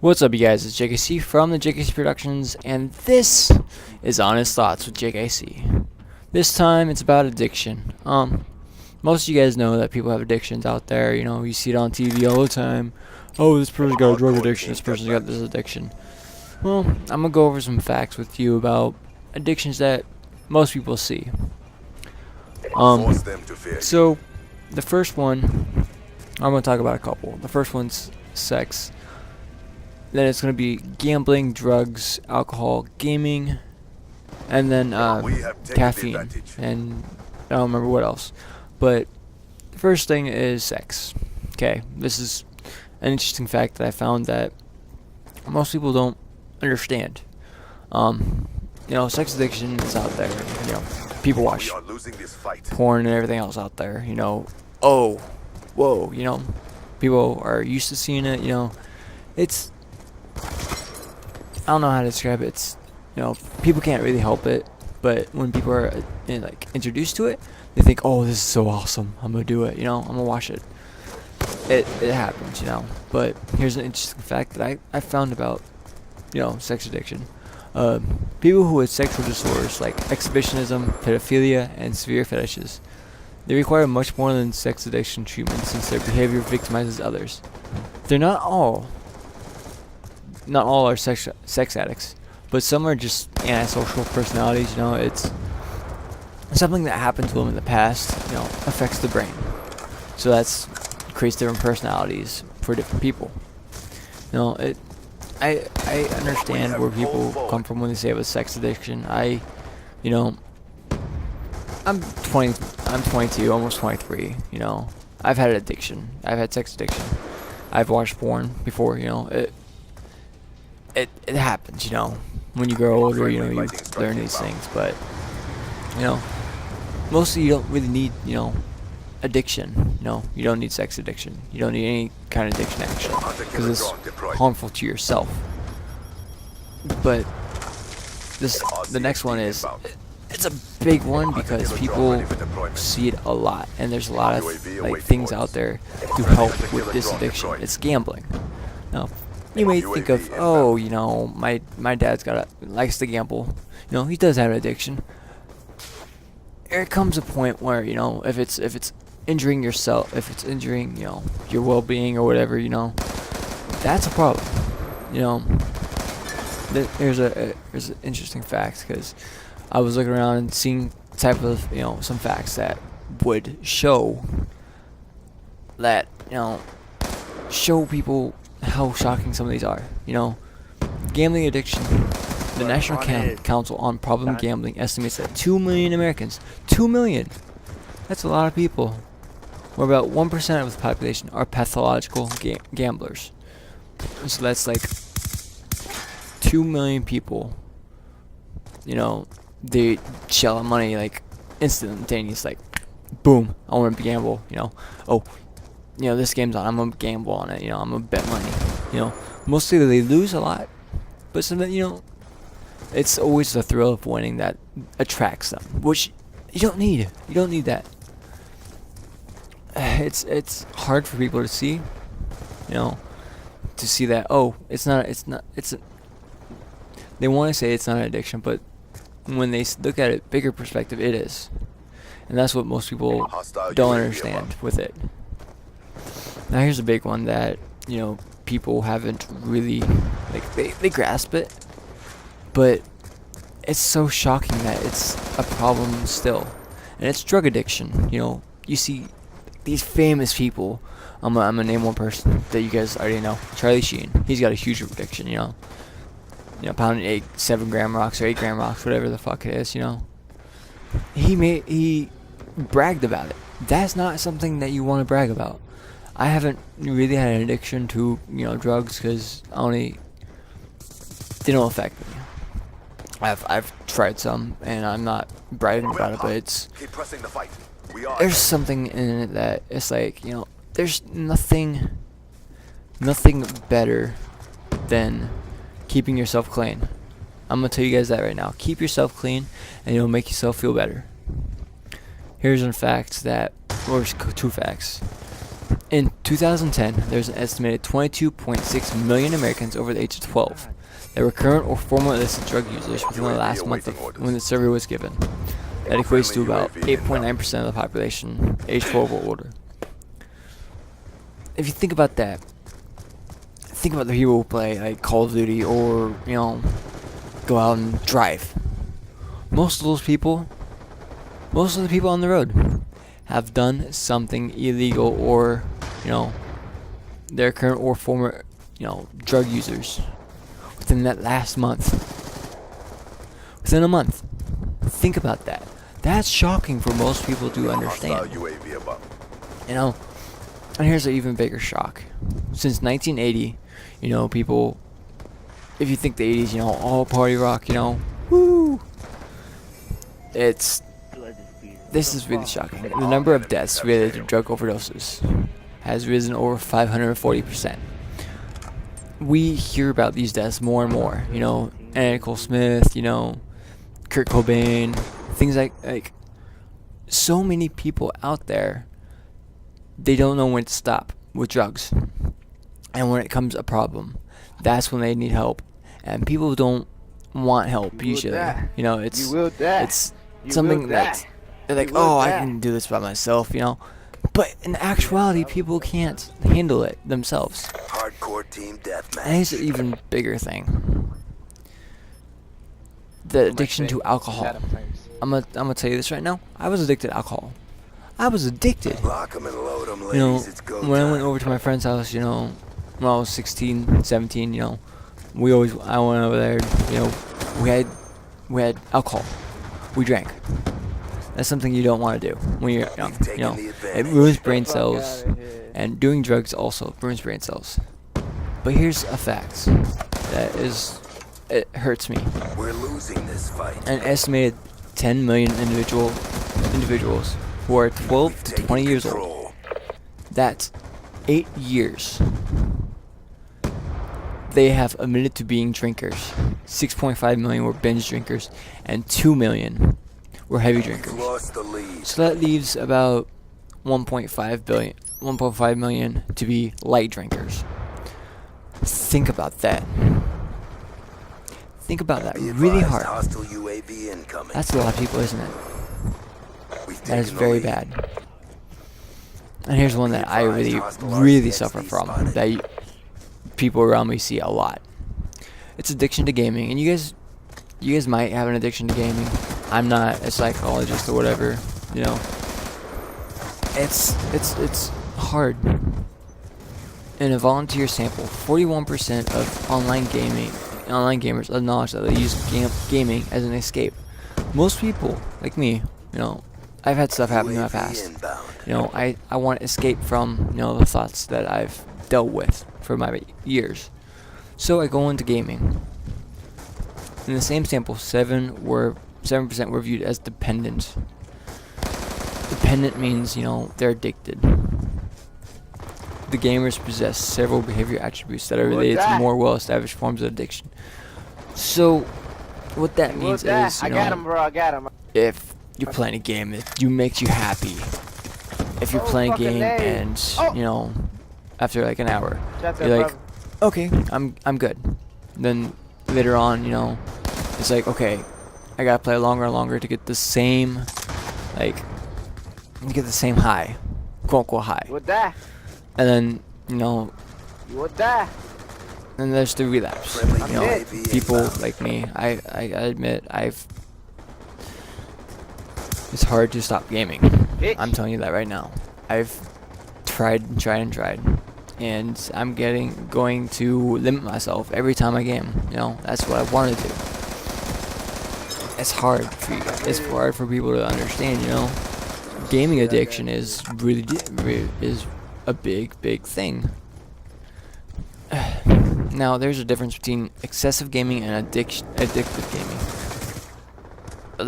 What's up, you guys? It's JKC from the JKC Productions, and this is Honest Thoughts with JKC. This time, it's about addiction. Most of you guys know that people have addictions out there. You know, you see it on TV all the time. Oh, this person's got a drug addiction. This person's got this addiction. Well, I'm gonna go over some facts with you about addictions that most people see. So the first one, I'm gonna talk about a couple. The first one's sex. Then it's going to be gambling, drugs, alcohol, gaming, and then caffeine, and I don't remember what else. But the first thing is sex. Okay, this is an interesting fact that I found that most people don't understand. Sex addiction is out there. You know, people watch porn and everything else out there. You know, oh, whoa, you know, people are used to seeing it. You know, it's, I don't know how to describe it. It's, you know, people can't really help it, but when people are introduced to it, they think, oh, this is so awesome, I'm gonna do it, you know, I'm gonna watch it. It happens, you know. But here's an interesting fact that I found about, you know, sex addiction. People who have sexual disorders like exhibitionism, pedophilia, and severe fetishes, they require much more than sex addiction treatment since their behavior victimizes others. They're not all are sex addicts, but some are just antisocial personalities. You know, it's something that happened to them in the past. You know, affects the brain, so that's creates different personalities for different people. You know, I understand where people come from when they say it was sex addiction. I'm 22, almost 23. You know, I've had an addiction. I've had sex addiction. I've watched porn before. You know, it happens, you know. When you grow older, you know, you learn these things. But, you know, mostly you don't really need, you know, addiction. You know, you don't need sex addiction. You don't need any kind of addiction, actually, because it's harmful to yourself. But the next one is, it's a big one because people see it a lot, and there's a lot of things out there to help with this addiction. It's gambling. Now, you may think of, oh, you know, my dad's likes to gamble. You know, he does have an addiction. There comes a point where, you know, if it's injuring yourself, if it's injuring, you know, your well-being or whatever, you know, that's a problem. You know, there's an interesting fact, because I was looking around and seeing type of, you know, some facts that would show that, you know, show people how shocking some of these are. You know, gambling addiction. The National Council on Problem Gambling estimates that 2 million Americans, 2 million, that's a lot of people, or about 1% of the population, are pathological gamblers. So that's like 2 million people. You know, they shell out money like instantaneous, like boom, I want to gamble. You know, oh, you know, this game's on, I'm gonna gamble on it. You know, I'm gonna bet money. You know, mostly they lose a lot, but sometimes, you know, it's always the thrill of winning that attracts them, which you don't need. You don't need that. It's hard for people to see. You know, to see that, oh, they want to say it's not an addiction, but when they look at it bigger perspective, it is, and that's what most people don't understand with it. Now here's a big one that, you know, people haven't really, they grasp it, but it's so shocking that it's a problem still, and it's drug addiction. You know, you see these famous people. I'm gonna name one person that you guys already know, Charlie Sheen. He's got a huge addiction. You know, pounding 7-gram rocks or 8-gram rocks, whatever the fuck it is. You know, he bragged about it. That's not something that you want to brag about. I haven't really had an addiction to, you know, drugs, because they don't affect me. I've tried some, and I'm not bragging about it, but there's something in it that it's like, you know, there's nothing better than keeping yourself clean. I'm gonna tell you guys that right now. Keep yourself clean, and it'll make yourself feel better. Here's two facts. In 2010, there's an estimated 22.6 million Americans over the age of 12 that were current or former illicit drug users within the last month of when the survey was given. That equates to about 8.9% of the population age 12 or older. If you think about that, think about the people who play like Call of Duty or, you know, go out and drive. Most of the people on the road have done something illegal, or, you know, they're current or former, you know, drug users within that last month. Within a month. Think about that. That's shocking for most people to understand. You know, and here's an even bigger shock. Since 1980, you know, people, if you think the 80s, you know, all party rock, you know, woo! This is really shocking. The number of deaths related to drug overdoses has risen over 540%. We hear about these deaths more and more. You know, Nicole Smith, you know, Kurt Cobain, things like so many people out there, they don't know when to stop with drugs. And when it comes a problem, that's when they need help. And people don't want help usually. You know, it's something that they're like, oh, I can do this by myself, you know. But in actuality, people can't handle it themselves. Hardcore team deathmatch. And here's an even bigger thing. The addiction to alcohol. I'm gonna tell you this right now. I was addicted to alcohol. I was addicted. Lock 'em and load 'em, ladies. You know, It's go when I time. went over to my friend's house, you know, when I was 16, 17, you know, I went over there, you know, we had alcohol. We drank. That's something you don't want to do when you're young. You know, it ruins brain cells, and doing drugs also ruins brain cells. But here's a fact that it hurts me. We're losing this fight. An estimated 10 million individuals who are 12 to 20 years old. That's 8 years. They have admitted to being drinkers. 6.5 million were binge drinkers, and 2 million were heavy drinkers. Lost the lead. So that leaves about 1.5 million to be light drinkers. Think about that. Think about that Be really advised, hard. hostile UAV incoming. That's a lot of people, isn't it? We've That is taken the very lead. bad. And here's one that I really suffer from, that people around me see a lot. It's addiction to gaming. And you guys might have an addiction to gaming. I'm not a psychologist or whatever, you know. It's hard. In a volunteer sample, 41% of online gamers acknowledge that they use gaming as an escape. Most people, like me, you know, I've had stuff happen in my past. Inbound. You know, I want to escape from, you know, the thoughts that I've dealt with for my years. So I go into gaming. In the same sample, 7% were viewed as dependent. Dependent means, you know, they're addicted. The gamers possess several behavior attributes that are related to more well-established forms of addiction. So, what that means is, you know, I got him, bro. I got him. if you're playing a game that makes you happy, if you're playing a game and, you know, after like an hour, you're like, okay, I'm good. Then later on, you know, it's like, okay, I gotta play longer and longer to get the same, high, quote unquote high. You would die. And then, you know, You would die. then there's the relapse. Friendly You know, UAV people inbound. like me, I admit, it's hard to stop gaming. Bitch. I'm telling you that right now. I've tried, and I'm going to limit myself every time I game. You know, that's what I want to do. It's hard for you. It's hard for people to understand. You know, gaming addiction is really is a big thing. Now, there's a difference between excessive gaming and addictive gaming.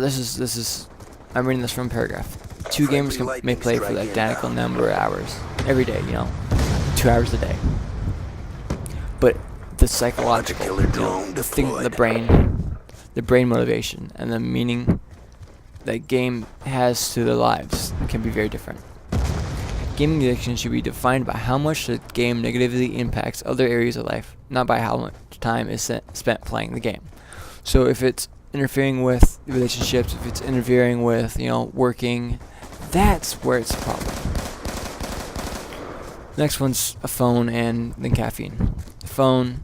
This is. I'm reading this from a paragraph. Two gamers may play for the identical number of hours every day, you know, 2 hours a day. But the psychological, you know, the thing, the brain motivation, and the meaning that game has to their lives can be very different. Gaming addiction should be defined by how much the game negatively impacts other areas of life, not by how much time is spent playing the game. So if it's interfering with relationships, if it's interfering with, working, that's where it's a problem. Next one's a phone and then caffeine. The phone,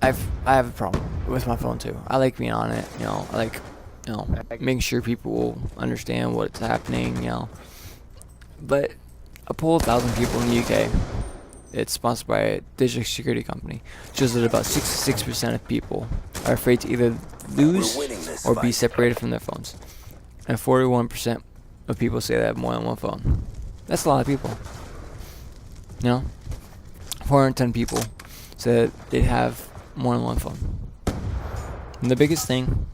I have a problem with my phone too. I like being on it, I like, making sure people understand what's happening, But a poll of 1,000 people in the UK, it's sponsored by a digital security company, shows that about 66% of people are afraid to either lose or be separated from their phones. And 41% of people say they have more than one phone. That's a lot of people. 410 people said they'd have more than one phone. And the biggest thing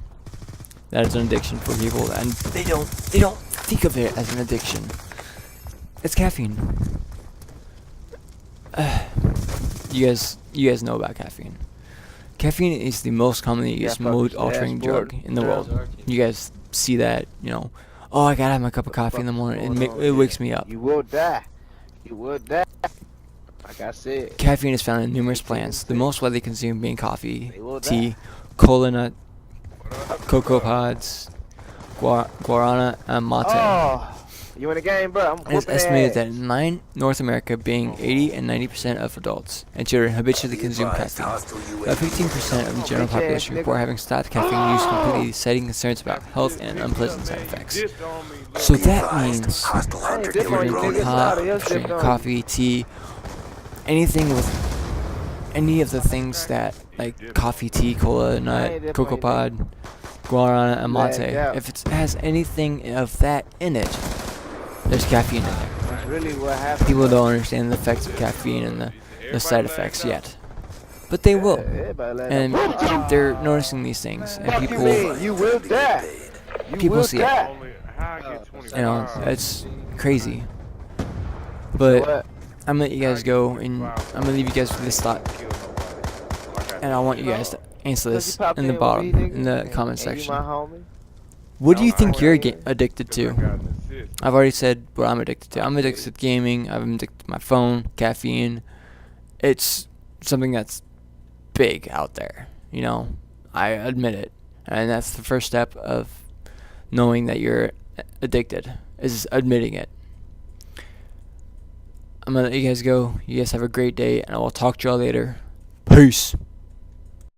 that is an addiction for people, and they don't think of it as an addiction, it's caffeine. You guys know about caffeine. Caffeine is the most commonly used mood-altering drug in the world. You guys see that, oh, I gotta have my cup of coffee in the morning. It wakes me up. You will die. You will die. Like I said. Caffeine is found in numerous plants, the most widely consumed being coffee, tea, cola nut, cocoa pods, guarana, and mate. Oh, you in the game, bro? It is estimated that in North America, being 80 and 90% of adults and children habitually consume caffeine. About 15% of the general population report having stopped caffeine use completely, citing concerns about health and unpleasant side effects. So that means if you're drinking pot, drinking coffee, tea, anything with any of the things that, like coffee, tea, cola nut, cocoa pod, guarana, and mate, if it has anything of that in it, there's caffeine in there. That's really what happened. People don't understand the effects of caffeine and the side effects yet, but they will, and they're noticing these things, and people You will die. people see it. It's crazy. But I'm gonna let you guys go, and I'm gonna leave you guys with this thought, and I want you guys to answer this in the bottom, in the comment section. What do you think you're addicted to? I've already said what I'm addicted to. I'm addicted to gaming. I'm addicted to my phone, caffeine. It's something that's big out there, I admit it. And that's the first step of knowing that you're addicted, is admitting it. I'm going to let you guys go. You guys have a great day, and I will talk to y'all later. Peace.